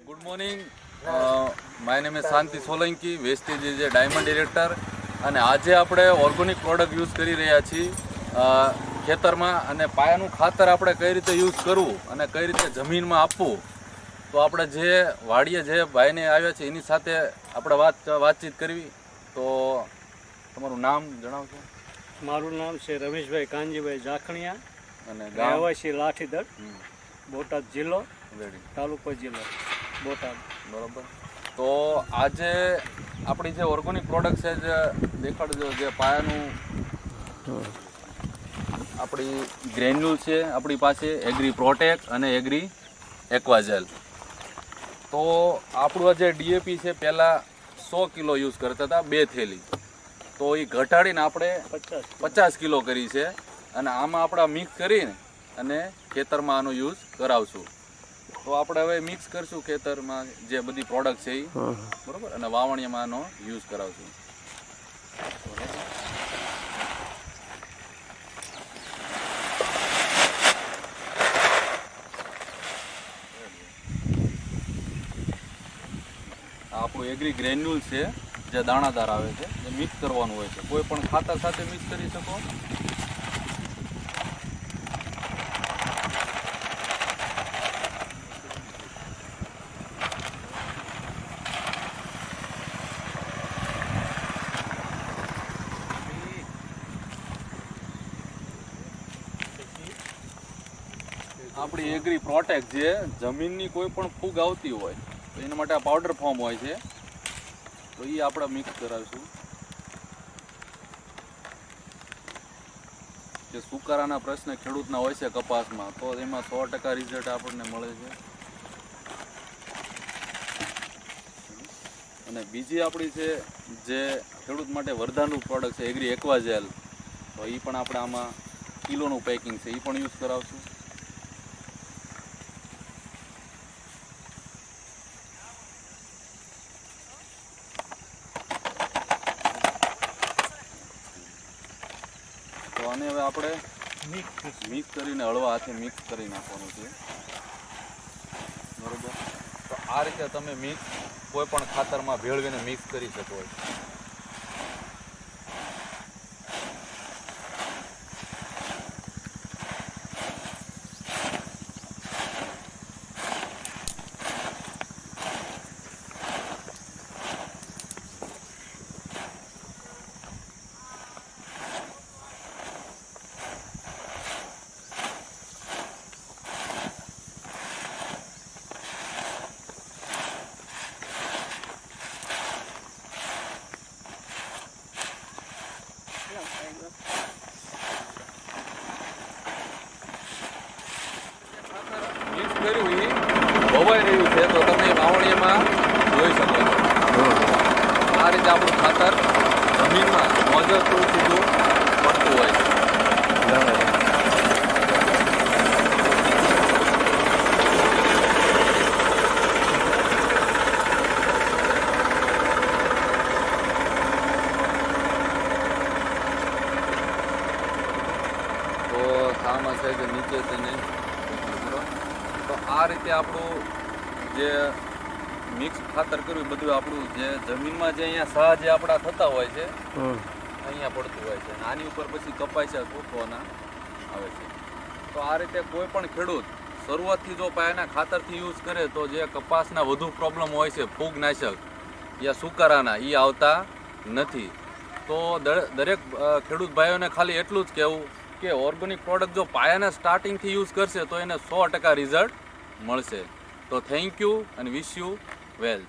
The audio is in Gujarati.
Good morning. My name is Shanti Solanki. Wastage is A diamond director અને આજે આપણે ઓર્ગેનિક પ્રોડક્ટ યુઝ કરી રહ્યા છીએ ખેતરમાં અને પાયાનું ખાતર આપણે કઈ રીતે યુઝ કરવું અને કઈ રીતે જમીનમાં આપવું. તો આપણે જે વાડીએ જે ભાઈને આવ્યા છે એની સાથે આપણે વાતચીત કરવી. તો તમારું નામ જણાવશો? મારું નામ છે રમેશભાઈ કાનજીભાઈ જાખણિયા અને રહેવાસી લાઠીદળ, બોટાદ જિલ્લો, તાલુકો જિલ્લો બોટાદ. બરાબર. તો આજે આપણી જે ઓર્ગેનિક પ્રોડક્ટ છે જે દેખાડજો, જે પાયાનું આપણી ગ્રેન્યુલ છે આપણી પાસે, એગ્રી પ્રોટેક અને એગ્રી એક્વાઝેલ. તો આપણું આ જે ડીએપી છે પહેલાં 100 કિલો યુઝ કરતા હતા, 2 થેલી. તો એ ઘટાડીને આપણે 50 કિલો કરી છે અને આમાં આપણે મિક્સ કરીને અને ખેતરમાં આનો યુઝ કરાવશું. તો આપણે હવે મિક્સ કરશું ખેતરમાં જે બધી પ્રોડક્ટ છે એ, બરોબર, અને વાવણીમાં આનો યુઝ કરાવશું. આપણું એગ્રી ગ્રેન્યુલ છે જે દાણાદાર આવે છે, એ મિક્સ કરવાનું હોય છે. કોઈ પણ ખાતર સાથે મિક્સ કરી શકો. આપણી એગ્રી પ્રોટેક્ટ જે જમીનની કોઈ પણ ફૂગ આવતી હોય તો એના માટે આ પાવડર ફોર્મ હોય છે, તો એ આપણે મિક્સ કરાવીશું. જે સુકારાના પ્રશ્ન ખેડૂતના હોય છે કપાસમાં, તો એમાં 100% રિઝલ્ટ આપણને મળે છે. અને બીજી આપણી છે જે ખેડૂત માટે વરદાનનું પ્રોડક્ટ છે એગ્રી એક્વાઝેલ, તો એ પણ આપણે આમાં કિલોનું પેકિંગ છે, એ પણ યુઝ કરાવશું. અને હવે આપણે મિક્સ કરીને હળવા હાથે મિક્સ કરી નાખવાનું છે, બરોબર. તો આ રીતે તમે મિક્સ કોઈ પણ ખાતરમાં ભેળવીને મિક્સ કરી શકો. મિક્સ કર્યું એ ભવાઈ રહ્યું છે, તો તમે વાવણીમાં જોઈ શકો છો. આ રીતે આપણું ખાતર જમીનમાં મોજર થોડું સીધું પડતું હોય છે. તો આમાં છે કે નીચે છે ને, તો આ રીતે આપણું જે મિક્સ ખાતર કર્યું બધું આપણું જે જમીનમાં જે અહીંયા સાહ જે આપણા થતા હોય છે અહીંયા પડતું હોય છે, અને આની ઉપર પછી કપાસિયા તોડવાના આવે છે. તો આ રીતે કોઈ પણ ખેડૂત શરૂઆતથી જો પાયાના ખાતરથી યુઝ કરે તો જે કપાસના વધુ પ્રોબ્લેમ હોય છે, ફૂગનાશક યા સુકારાના, એ આવતા નથી. તો દરેક ખેડૂત ભાઈઓને ખાલી એટલું જ કહેવું કે ઓર્ગેનિક પ્રોડક્ટ જો પાયાના સ્ટાર્ટિંગથી યુઝ કરશે તો એને 100% રિઝલ્ટ મળશે. તો થેન્ક યુ અને વિશ યુ વેલ.